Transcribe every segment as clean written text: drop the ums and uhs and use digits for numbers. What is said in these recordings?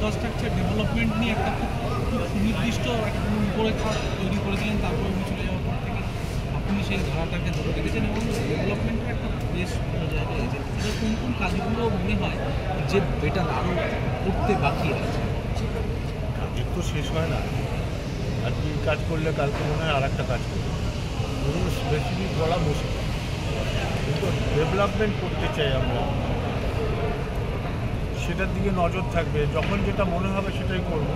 Infrastructure development নিয়ে একটা খুব খুব সুনির্দিষ্ট একটা রূপরেখা তৈরি করেছিলেন, তারপরে উনি চলে যাওয়ার পর থেকে আপনি সেই ধারাটাকে ধরে রেখেছেন এবং ডেভেলপমেন্টের একটা বেশ ভালো জায়গায় এসেছে। কোন কোন কাজগুলো মনে হয় যে বেটার আরও করতে বাকি আছে? কাজের তো শেষ হয় না, আর কি কাজ করলে কালকে মনে হয় আর একটা কাজ করবে, ধরুন স্পেসিফিক বলা মুশকিল, কিন্তু ডেভেলপমেন্ট করতে চাই আমরা, সেটার দিকে নজর থাকবে, যখন যেটা মনে হবে সেটাই করব।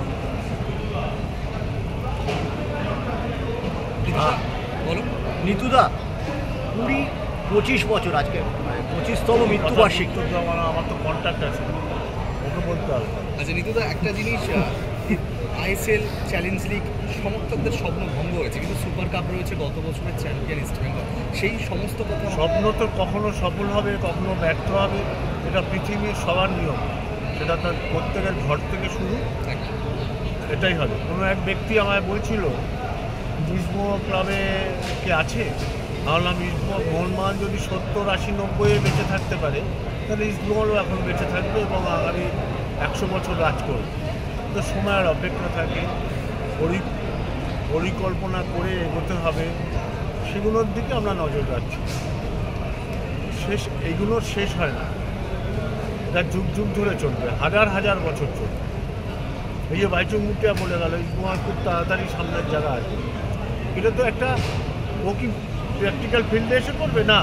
বলো নিতুদা, 20-25 বছর আজকে 25তম মৃত্যুবার্ষিকী। আমার তো কন্ট্যাক্ট আছে, ওকে বলতে হবে। আচ্ছা নিতুদা, একটা জিনিস, আইএসএল চ্যালেঞ্জ লিগ সমর্থকদের স্বপ্ন ভঙ্গ হয়েছে, কিন্তু সুপার কাপ রয়েছে গত বছরের চ্যাম্পিয়ন ইস্টবেঙ্গল, সেই সমস্ত কথা। স্বপ্ন তো কখনো সফল হবে, কখনো ব্যর্থ হবে, এটা পৃথিবীর সবার নিয়ম, সেটা তার প্রত্যেকের ঘর থেকে শুরু, এটাই হবে। কোনো এক ব্যক্তি আমায় বলছিল ইস্টবেঙ্গল ক্লাবে কে আছে, ভাবলাম ইস্টবেঙ্গল মোহনবাগান যদি 70, 80, 90-এ বেঁচে থাকতে পারে, তাহলে ইস্টবেঙ্গলও এখন বেঁচে থাকবে এবং আগামী 100 বছর রাজ করবে। তো সময়ের অপেক্ষা থাকে, পরিকল্পনা করে এগোতে হবে, সেগুলোর দিকে আমরা নজর রাখছি। এইগুলোর শেষ হয় না, এটা যুগ যুগ ধরে চলবে, হাজার হাজার বছর চলবে। এই যে বাইচুং ভুটিয়া বলে গেল ইস্টবেঙ্গল খুব তাড়াতাড়ি সামনের জায়গা আসবে, এটা তো একটা, ও কি প্র্যাকটিক্যাল ফিল্ডে এসে করবে না,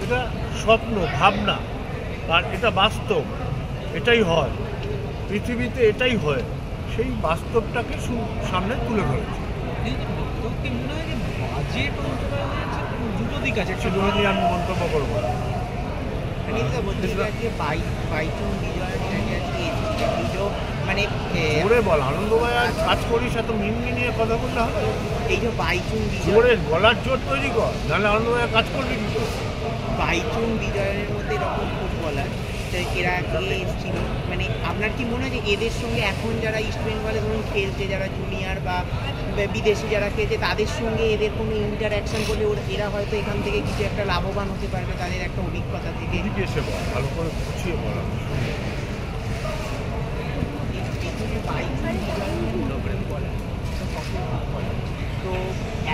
এটা স্বপ্ন, ভাবনা, আর এটা বাস্তব, এটাই হয় পৃথিবীতে, এটাই হয়, সেই বাস্তবটাকে সামনে তুলে ধরেছে। মনে হয় যে বাজেট দুটো দিক আছে, সেগুলো নিয়ে আমি মন্তব্য করবো না। মানে জোরে বল, আনন্দবাজার কাজ করিস, এত মিনমি নিয়ে কথা বললে হবে? এই যে বাইচুং জোরে গলার জোর তৈরি কর, নাহলে আনন্দবাজার কাজ করবি কি করে? বাইচুং বিজয়ের মধ্যে এরকম ফুটবলার এরা আগে এসেছিল, মানে আপনার কি মনে হয় যে এদের সঙ্গে এখন যারা ইস্ট বেঙ্গলে ধরুন খেলছে, যারা জুনিয়র বা বিদেশি যারা খেলছে, তাদের সঙ্গে এদের কোনো ইন্টারঅ্যাকশন করলে এরা হয়তো এখান থেকে কিছু একটা লাভবান হতে পারবে তাদের একটা অভিজ্ঞতা থেকে? এসে বল, ভালো করে গুছিয়ে বল। তো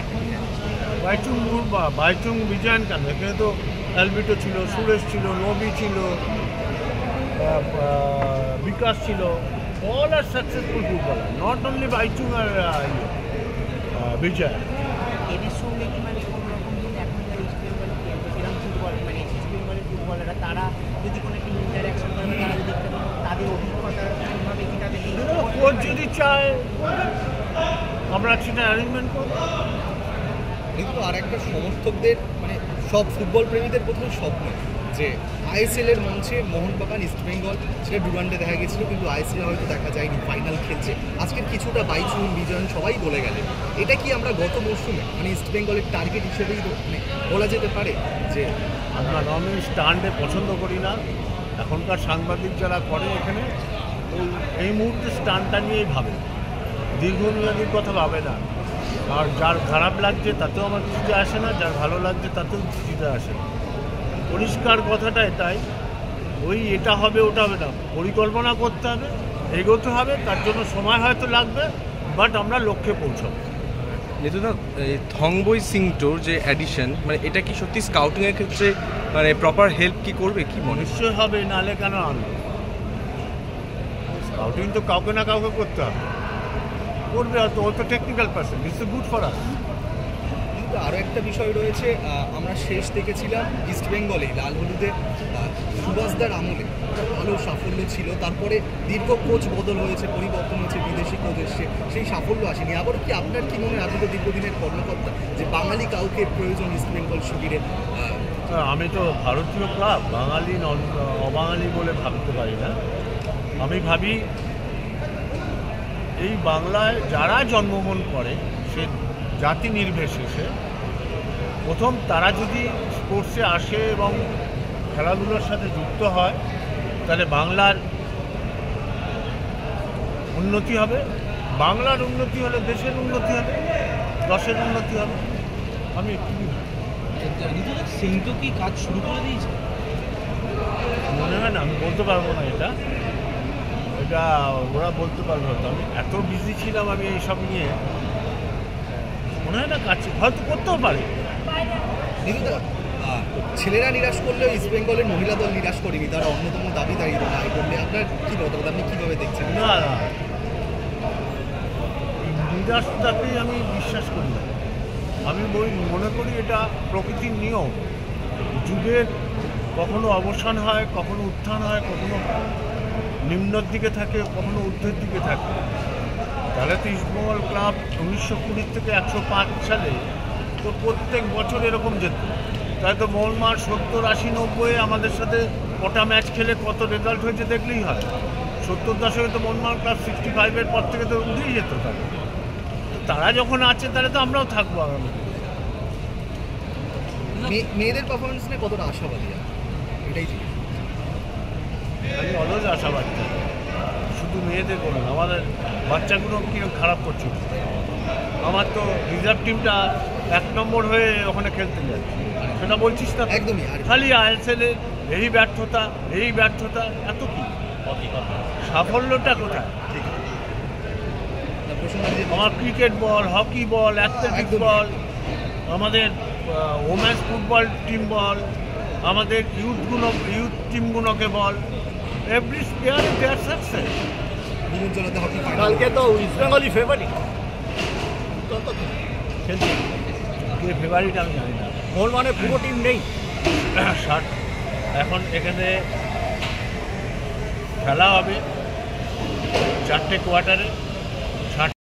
এখন বাইচুং বিজয়ান কেন, এখানে তো অ্যালবিটো ছিল, সুরেশ ছিল, নবী ছিল, বিকাশ ছিল, all are successful footballer, not only বাইচুং আর বিজয়। এদের সঙ্গে কি মানে কোনো রকম এখন যারা ইস্ট বেঙ্গলে খেলছে সেরকম ফুটবল, মানে ইস্ট বেঙ্গলের ফুটবলাররা তারা যদি কোনো একটা ইন্টারঅ্যাকশন করে, তারা যদি তাদের অভিজ্ঞতা কীভাবে কি তাদের কোচ যদি চায় আমরা সেটা অ্যারেঞ্জমেন্ট করবো। কিন্তু আর একটা সমর্থকদের, মানে সব ফুটবল প্রেমীদের প্রথমে স্বপ্ন যে আইএসএল এর মঞ্চে মোহনবাগান ইস্টবেঙ্গল, সেটা ডুরান্ডে দেখা গেছিলো, কিন্তু আইএসএল হয়তো দেখা যায়নি, ফাইনাল খেলছে আজকের কিছুটা বাইচুং বিজয়ন সবাই বলে গেলেন। এটা কি আমরা গত মরশুমে মানে ইস্টবেঙ্গলের টার্গেট হিসেবেই মানে বলা যেতে পারে যে আমি স্ট্যান্ডে পছন্দ করি না, এখনকার সাংবাদিক যারা করে এখানে এই মুহূর্তে স্ট্যান্ডটা নিয়েই ভাবে, দীর্ঘমেয়াদীর কথা ভাবে না। আর যার খারাপ লাগছে তাতেও আমার কিছুতে আসে না, যার ভালো লাগছে তাতেও কিছুতে আসে না। পরিষ্কার কথাটা এটাই, এটা হবে ওটা হবে না, পরিকল্পনা করতে হবে, এগোতে হবে, তার জন্য সময় হয়তো লাগবে, বাট আমরা লক্ষ্যে পৌঁছাবো। নিতুদা, থংবই সিংটোর যে অ্যাডিশন, মানে এটা কি সত্যি স্কাউটিংয়ের ক্ষেত্রে মানে প্রপার হেল্প কি করবে কি মনে? নিশ্চয়ই হবে, নাহলে কেন আনবে? স্কাউটিং তো কাউকে না কাউকে করতে হবে, করবে হয়তো, ও তো technical person, it's good for us. কিন্তু আরও একটা বিষয় রয়েছে, আমরা শেষ দেখেছিলাম ইস্টবেঙ্গলে লাল হলুদে সুভাষদার আমলে ভালো সাফল্য ছিল, তারপরে দীর্ঘ কোচ বদল হয়েছে, পরিবর্তন হয়েছে, বিদেশি কোচ এসছে, সেই সাফল্য আসেনি। আবার কি আপনার কি মনে হয়, আপনি তো দীর্ঘদিনের কর্মকর্তা, যে বাঙালি কাউকে প্রয়োজন ইস্টবেঙ্গল শিবিরে? আমি তো ভারতীয় ক্লাব, বাঙালি অবাঙালি বলে ভাবতে পারি না। আমি ভাবি এই বাংলায় যারা জন্মগ্রহণ করে, সে জাতি নির্বিশেষে, প্রথম তারা যদি স্পোর্টসে আসে এবং খেলাধুলার সাথে যুক্ত হয়, তাহলে বাংলার উন্নতি হবে, বাংলার উন্নতি হলে দেশের উন্নতি হবে, দশের উন্নতি হবে। আমি একটু সিংটো কি কাজ শুরু করে দিয়েছে মনে হয় না, আমি বলতে পারবো না, এটা এটা ওরা বলতে পারবে হয়তো। আমি এত বিজি ছিলাম আমি এইসব নিয়ে, মনে হয় না কাজ হয়তো করতেও পারে। কিন্তু ছেলেরা নিরাশ করলেও ইস্ট বেঙ্গলের মহিলা দল নিরাশ করেনি, তারা অন্যতম দাবিদারি রায় করলে আপনার কী মতামত, আপনি কীভাবে দেখছেন? না না, নিরাশটাকেই আমি বিশ্বাস করি না। আমি মনে করি এটা প্রকৃতির নিয়ম। যুগের কখনো অবসান হয়, কখনো উত্থান হয়, কখনো নিম্নের দিকে থাকে, কখনো ঊর্ধ্বের দিকে থাকে। তাহলে তো ইস্টবেঙ্গল ক্লাব 1920 থেকে 105 সালে তো প্রত্যেক বছর এরকম যেত। তাই তো মোহনবাগান 70, 80, 90 আমাদের সাথে কটা ম্যাচ খেলে কত রেজাল্ট হয়েছে দেখলেই হয়। 70 দশকে তো মোহনবাগান ক্লাব 65-এর পর থেকে তো উঠেই যেত। তারা যখন আছে তাহলে তো আমরাও থাকবো আগামী। মেয়েদের পারফরমেন্স নিয়ে কতটা আশাবাদী এটাই জিনিস। আমি অলওয়েজ আশাবাদী, শুধু মেয়েদের বলুন, আমাদের বাচ্চাগুলো কীরকম খারাপ করছে। আমার তো রিজার্ভ টিমটা 1 নম্বর হয়ে ওখানে খেলতে যায়, সেটা বলছিস না একদমই। খালি আইএসএলের এই ব্যর্থতা, এই ব্যর্থতা, এত কি সাফল্যটা কোথায়? আমার ক্রিকেট বল, হকি বল, অ্যাথলেটিক্স বল, আমাদের ওমেন্স ফুটবল টিম বল, আমাদের ইউথ টিমগুলোকে বল, এভরি প্লেয়ার দেয়ার সাকসেস। কালকে তো ইস্ট বেঙ্গলই ফেভারিট, কে ফেভারিট আমি জানি না। মোহনবাগানের পুরো টিম নেই। এখন এখানে খেলা হবে 4টে কোয়ার্টারে।